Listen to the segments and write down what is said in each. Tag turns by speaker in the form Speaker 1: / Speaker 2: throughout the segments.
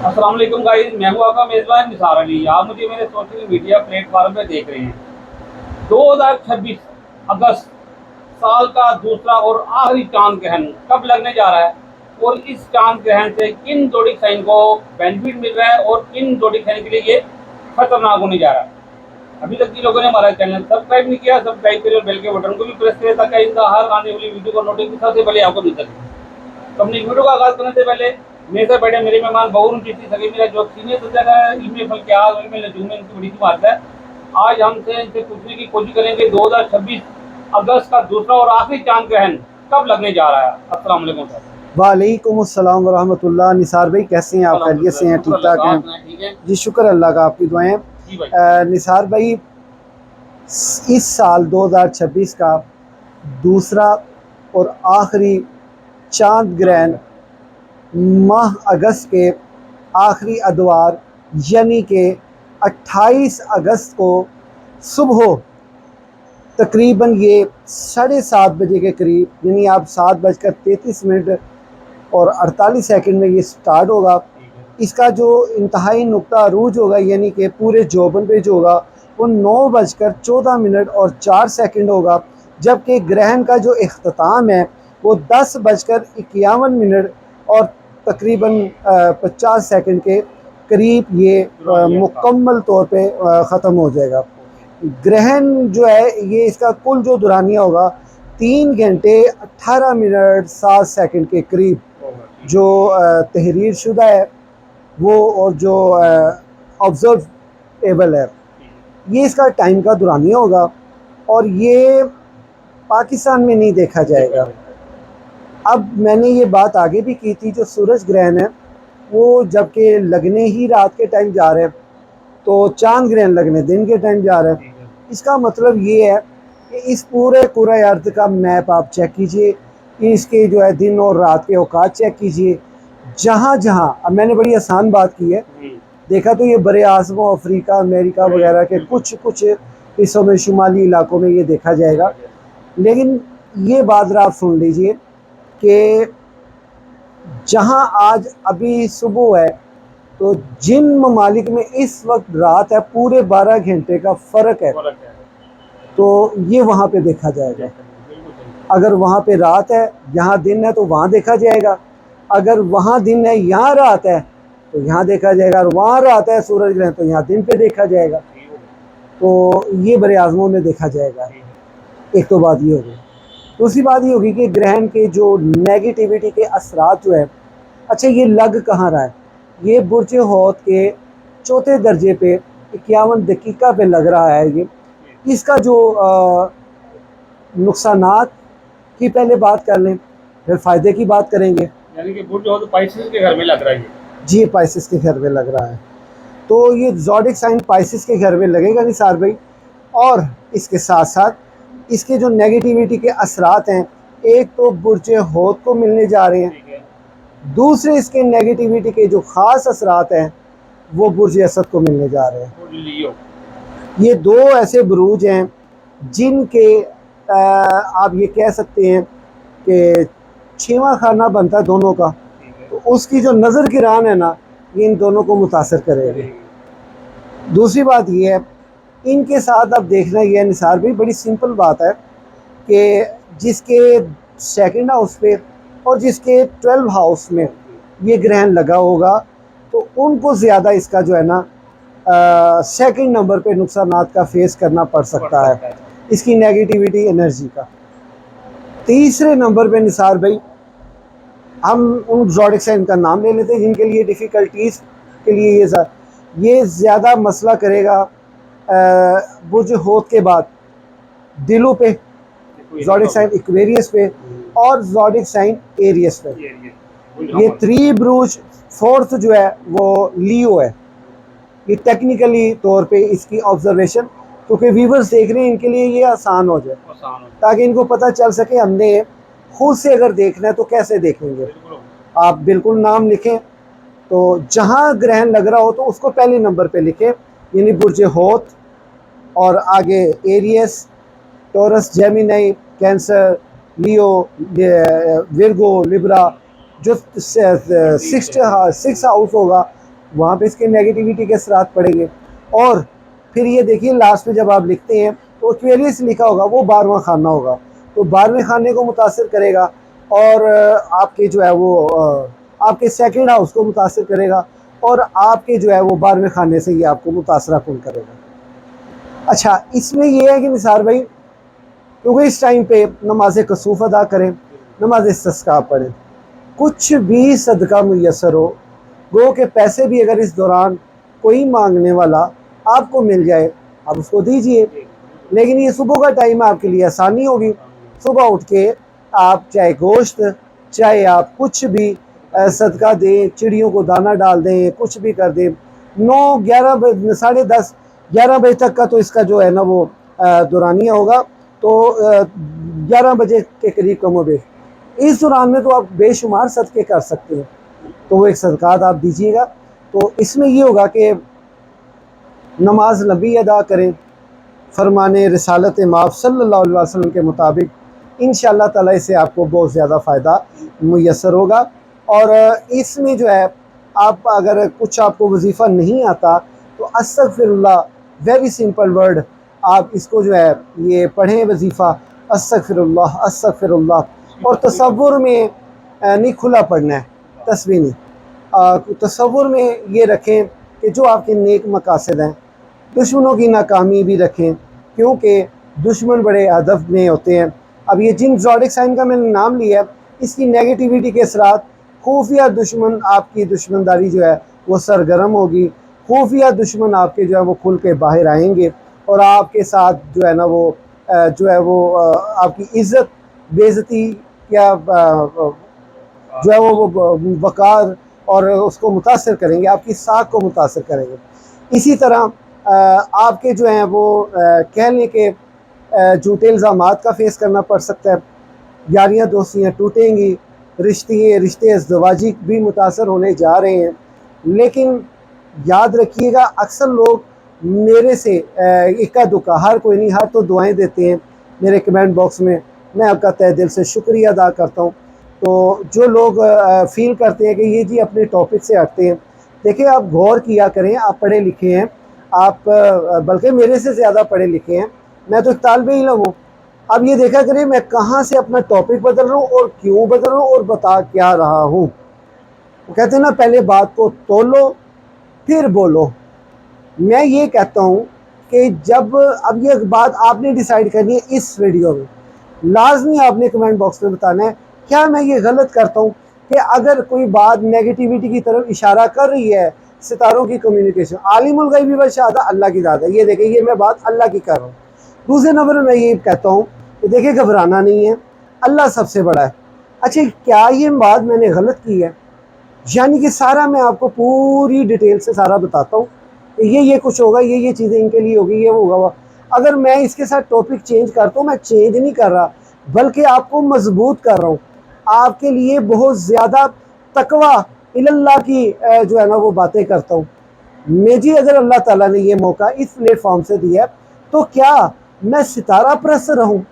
Speaker 1: अस्सलाम वालेकुम गाइस, मैं हूं आपका मेज़बान निसार अली। आप मुझे मेरे सोशल मीडिया प्लेटफॉर्म पे देख रहे हैं। 2026 अगस्त साल का दूसरा और आखिरी चांद ग्रहण कब लगने जा रहा है और इस चांद ग्रहण से किन जोड़ी साइन को बेनिफिट मिल रहा है और किन जोड़ी साइन के लिए ये खतरनाक होने जा रहा है। अभी तक की लोगों ने हमारा चैनल सब्सक्राइब नहीं किया, सब्सक्राइब करें और बेल के बटन को भी प्रेस करें ताकि इनका हर आने वाली वीडियो को नोटिफिकेशन सबसे पहले आपको मिल सके। तो अपनी वीडियो का आगाज करने से पहले मेरे से बैठे मेरे मेहमान बहुरून चिश्ती सके मेरा जो सीनियर सदस्य है इनमें फलक्याल और इनमें नजूम इनकी बड़ी सी बात है। आज हमसे इनसे पूछने की कोशिश करेंगे 2026 अगस्त का दूसरा और आखिरी चांद ग्रहण कब लगने जा रहा है। अस्सलाम वालेकुम सर।
Speaker 2: वालेकुम अस्सलाम वरहमतुल्लाह। निसार भाई कैसे हैं आप? खैरियत से हैं? ठीक ठाक हैं?
Speaker 1: ठीक है
Speaker 2: जी शुक्र अल्लाह का, आपकी दुआएं।
Speaker 1: जी भाई।
Speaker 2: निसार भाई, इस साल 2026 का दूसरा और आखिरी चांद ग्रहण माह अगस्त के आखिरी अदवार यानी कि 28 अगस्त को सुबह तकरीबन ये 7:30 बजे के करीब, यानी आप 7:33 और 48 सेकंड में ये स्टार्ट होगा। इसका जो इंतहाई नुक्ता अरूज होगा यानी कि पूरे जोबन पे जो होगा वो 9:14 और 4 सेकंड होगा, जबकि ग्रहण का जो इख्तिताम है वो 10:51 और तकरीबन 50 सेकंड के करीब ये मुकम्मल तौर पे ख़त्म हो जाएगा। ग्रहण जो है ये इसका कुल जो दुरानिया होगा 3 घंटे 18 मिनट 7 सेकंड के करीब जो तहरीर शुदा है वो, और जो ऑब्जर्वेबल है, ये इसका टाइम का दुरानिया होगा और ये पाकिस्तान में नहीं देखा जाएगा। अब मैंने ये बात आगे भी की थी, जो सूरज ग्रहण है वो जबकि लगने ही रात के टाइम जा रहे हैं तो चांद ग्रहण लगने दिन के टाइम जा रहे हैं। इसका मतलब ये है कि इस पूरे कुरे अर्थ का मैप आप चेक कीजिए, इसके जो है दिन और रात के औकात चेक कीजिए। जहाँ जहाँ, अब मैंने बड़ी आसान बात की है, देखा तो ये बड़े आज़मों अफ्रीका अमेरिका वगैरह के कुछ कुछ हिस्सों में शुमाली इलाकों में ये देखा जाएगा, लेकिन ये बात आप सुन लीजिए कि जहाँ आज अभी सुबह है तो जिन ममालिक में इस वक्त रात है पूरे 12 घंटे का फ़र्क है, तो ये वहाँ पे देखा जाएगा। अगर वहाँ पे रात है यहाँ दिन है तो वहाँ देखा जाएगा, अगर वहाँ दिन है यहाँ रात है तो यहाँ देखा जाएगा, और वहाँ रात है सूरज ग्रहण तो यहाँ दिन पे देखा जाएगा। तो ये बड़े आज़मों में देखा जाएगा। एक तो बात ये होगी। दूसरी बात ये होगी कि ग्रहण के जो नेगेटिविटी के असरात जो है, अच्छा ये लग कहाँ रहा है, ये बुर्ज हौत के चौथे दर्जे पे 51 दकीका पे लग रहा है। ये इसका जो नुकसानात की पहले बात कर लें, फिर फ़ायदे की बात करेंगे।
Speaker 1: यानी कि बुर्ज हौत पाइसेस के घर में लग रहा है
Speaker 2: जी पाइसिस के घर में लग रहा है, तो ये ज़ोडिक साइन पाइसिस के घर में लगेगा निसार भाई। और इसके साथ साथ इसके जो नेगेटिविटी के असरात हैं, एक तो बुर्ज हौत को मिलने जा रहे हैं, दूसरे इसके नेगेटिविटी के जो ख़ास असरात हैं वो बुर्ज असद को मिलने जा रहे हैं। ये दो ऐसे बुरूज हैं जिनके आप ये कह सकते हैं कि 6वां खाना बनता है दोनों का, तो उसकी जो नज़र गिरान है ना ये इन दोनों को मुतासर करेगी। दूसरी बात ये है, इनके साथ अब देखना ये है निसार भी, बड़ी सिंपल बात है कि जिसके सेकंड हाउस पे और जिसके 12 हाउस में ये ग्रहण लगा होगा तो उनको ज़्यादा इसका जो है ना सेकंड नंबर पे नुकसानात का फेस करना पड़ सकता है, इसकी नेगेटिविटी एनर्जी का। तीसरे नंबर पे निसार भाई हम उन ज़ोडिक साइन का नाम ले लेते हैं जिनके लिए डिफ़िकल्टीज़ के लिए ये ज़्यादा मसला करेगा। बुर्ज हौत के बाद दिलों पे ज़ोडिक साइन एक्वेरियस पे और ज़ोडिक साइन एरियस पे, ये 3 ब्रूज। फोर्थ जो है वो लियो है। ये टेक्निकली तौर पे इसकी ऑब्जर्वेशन, क्योंकि व्यूवर्स देख रहे हैं इनके लिए ये आसान हो जाए, ताकि इनको पता चल सके हमने खुद से अगर देखना है तो कैसे देखेंगे। आप बिल्कुल नाम लिखें, तो जहाँ ग्रहण लग रहा हो तो उसको पहले नंबर पे लिखें, यानी बुर्ज हौत और आगे एरियस, टॉरस, जेमिनी, कैंसर, लियो, विर्गो, लिब्रा। जो 6 हाउस होगा वहाँ पे इसके नेगेटिविटी के असरात पड़ेंगे। और फिर ये देखिए लास्ट में जब आप लिखते हैं तो क्लियरली लिखा होगा वो 12वां खाना होगा, तो 12वें खाने को मुतासिर करेगा और आपके जो है वो आपके सेकंड हाउस को मुतासिर करेगा और आपके जो है वो 12वें खाने से ये आपको मुतासरा कुन करेगा। अच्छा, इसमें ये है कि निसार भाई, क्योंकि इस टाइम पे नमाज कसूफ़ अदा करें, नमाज इस्तिस्का पढ़ें, कुछ भी सदका मुयसर हो, गो के पैसे भी अगर इस दौरान कोई मांगने वाला आपको मिल जाए आप उसको दीजिए। लेकिन ये सुबह का टाइम आपके लिए आसानी होगी, सुबह उठ के आप चाहे गोश्त चाहे आप कुछ भी सदका दें, चिड़ियों को दाना डाल दें, कुछ भी कर दें। 9-11 बजे 10:30 11 बजे तक का तो इसका जो है ना वो दौरानिया होगा, तो 11 बजे के करीब कम हो गए, इस दौरान में तो आप बेशुमार सदक़े कर सकते हैं। तो वो एक सदक़ात आप दीजिएगा। तो इसमें ये होगा कि नमाज नबी अदा करें फरमाने रिसालत माफ़ सल्लल्लाहु अलैहि वसल्लम के मुताबिक, इंशाअल्लाह ताला इससे आपको बहुत ज़्यादा फ़ायदा मुयस्सर होगा। और इसमें जो है आप अगर कुछ आपको वजीफ़ा नहीं आता तो अस्तगफिरुल्लाह, वेरी सिंपल वर्ड, आप इसको जो है ये पढ़ें वजीफ़ा अस्तगफिरुल्लाह अस्तगफिरुल्लाह, और तसव्वुर में नहीं खुला पढ़ना है, तस्बीह नहीं, तसव्वुर में ये रखें कि जो आपके नेक मकासद हैं, दुश्मनों की नाकामी भी रखें, क्योंकि दुश्मन बड़े हदफ में होते हैं। अब ये जिन ज़ोडिक साइन का मैंने नाम लिया, इसकी नेगेटिविटी के असरात, खुफिया दुश्मन आपकी दुश्मनदारी जो है वो सरगर्म होगी, खुफिया दुश्मन आपके जो है वो खुल के बाहर आएंगे और आपके साथ जो है ना वो आपकी इज़्ज़त बेइज़्ज़ती या जो है वो वक़ार और उसको मुतासर करेंगे, आपकी साख को मुतासर करेंगे। इसी तरह आपके जो हैं वो कह लें कि झूठे इल्ज़ामात का फेस करना पड़ सकता है, यारियाँ दोस्तियाँ टूटेंगी, रिश्ते अज़दवाजी भी मुतासर होने जा रहे हैं। लेकिन याद रखिएगा, अक्सर लोग मेरे से इक्का दुक्का, हर कोई नहीं, हर तो दुआएं देते हैं मेरे कमेंट बॉक्स में, मैं आपका तहे दिल से शुक्रिया अदा करता हूँ। तो जो लोग फील करते हैं कि ये जी अपने टॉपिक से हटते हैं, देखिए आप गौर किया करें, आप पढ़े लिखे हैं, आप बल्कि मेरे से ज़्यादा पढ़े लिखे हैं, मैं तो एक तालिबे इल्म हूँ। अब ये देखा करें मैं कहाँ से अपना टॉपिक बदल रहा हूँ और क्यों बदल रहा हूँ और बता क्या रहा हूँ। वो कहते हैं ना, पहले बात को तोलो फिर बोलो। मैं ये कहता हूँ कि जब अब ये बात आपने डिसाइड करनी है इस वीडियो में, लाजमी आपने कमेंट बॉक्स में बताना है क्या मैं ये गलत करता हूँ कि अगर कोई बात नेगेटिविटी की तरफ इशारा कर रही है, सितारों की कम्युनिकेशन, आलिमुल गैबी व शहादत अल्लाह की ज़ात है, ये देखिए ये मैं बात अल्लाह की कर रहा हूँ। दूसरे नंबर में मैं ये कहता हूँ कि देखिए घबराना नहीं है, अल्लाह सबसे बड़ा है। अच्छा, क्या ये बात मैंने गलत की है? यानी कि सारा मैं आपको पूरी डिटेल से सारा बताता हूँ कि ये कुछ होगा, ये चीज़ें इनके लिए होगी, ये वो होगा। अगर मैं इसके साथ टॉपिक चेंज करता हूँ, मैं चेंज नहीं कर रहा बल्कि आपको मजबूत कर रहा हूँ, आपके लिए बहुत ज़्यादा तकवा इल्लाह की जो है ना वो बातें करता हूँ। मुझे अगर अल्लाह ताला ने ये मौका इस प्लेटफॉर्म से दिया तो क्या मैं सितारा परस्त रहूँ,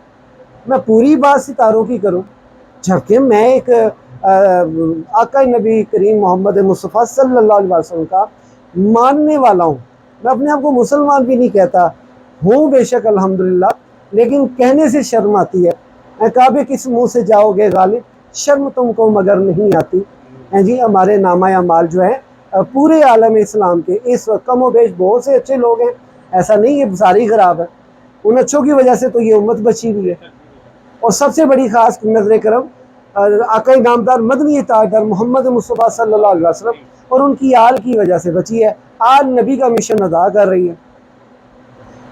Speaker 2: मैं पूरी बात सितारों की करूँ, जबकि मैं एक आका नबी करीम मोहम्मद मुस्तफ़ा सल्लल्लाहु अलैहि वसल्लम का मानने वाला हूँ। मैं अपने आप को मुसलमान भी नहीं कहता हूँ बेशक अल्हम्दुलिल्लाह, लेकिन कहने से शर्म आती है। काबे किस मुँह से जाओगे गालिब, शर्म तुमको मगर नहीं आती हैं जी। हमारे नामा अमाल जो है पूरे आलम इस्लाम के इस वक्त कम व बेश बहुत से अच्छे लोग हैं, ऐसा नहीं है सारी ख़राब है, उन अच्छों की वजह से तो ये उम्मत बची हुई है। और सबसे बड़ी ख़ास नज़र करम आका नामदार मदनी ताजदार मोहम्मद मुस्तफ़ा सल्लल्लाहु अलैहि वसल्लम और उनकी आल की वजह से बची है, आल नबी का मिशन अदा कर रही है।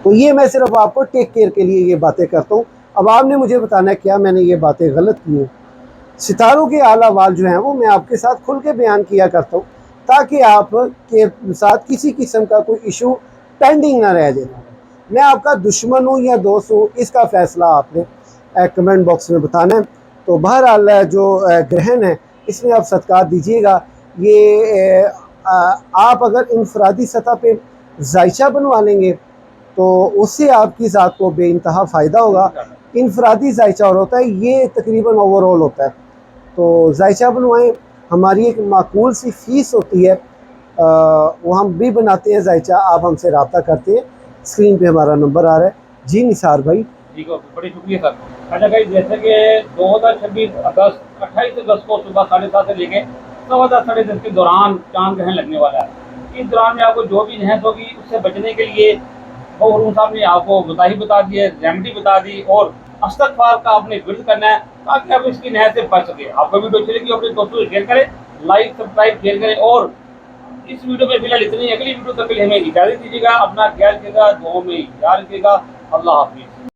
Speaker 2: तो ये मैं सिर्फ आपको टेक केयर के लिए ये बातें करता हूँ। अब आपने मुझे बताना है क्या मैंने ये बातें गलत की हैं। सितारों के आला वाल जो हैं वो मैं आपके साथ खुल के बयान किया करता हूँ ताकि आप के साथ किसी किस्म का कोई इशू पेंडिंग ना रह जाए। मैं आपका दुश्मन हूँ या दोस्त हूँ, इसका फ़ैसला आपने कमेंट बॉक्स में बताना है। तो बहरहाल जो ग्रहण है इसमें आप सदक़ात दीजिएगा। ये आप अगर इंफरादी सतह पे जायचा बनवा लेंगे तो उससे आपकी ज़ात को बेइंतहा फ़ायदा होगा। इंफरादी जायचा और होता है, ये तकरीबन ओवरऑल होता है। तो जायचा बनवाएं, हमारी एक माकूल सी फ़ीस होती है, वो हम भी बनाते हैं जायचा, आप हमसे रब्ता करते हैं, स्क्रीन पे हमारा नंबर आ रहा है। जी निसार भाई।
Speaker 1: ठीक है, बड़ी शुक्रिया सर। अच्छा भाई, जैसे कि 2026 अगस्त 28 अगस्त को सुबह 7:30 से लेके 10:15 10:30 के दौरान चांद ग्रहण लगने वाला है। इस दौरान में आपको जो भी नहस होगी उससे बचने के लिए बहुरून साहब ने आपको बता दी है, रेमेडी बता दी, और इस्तग़फ़ार का आपने विर्द करना है ताकि आप इसकी नहर से बच सके। आपको वीडियो अच्छी लगी अपने दोस्तों से शेयर करें, लाइक सब्सक्राइब शेयर करें, और इस वीडियो में फिलहाल इतनी। अगली वीडियो तक के लिए हमें इजाज़त दीजिएगा। अपना ख्याल रखिएगा, दुआओं में याद रखिएगा। अल्लाह हाफिज़।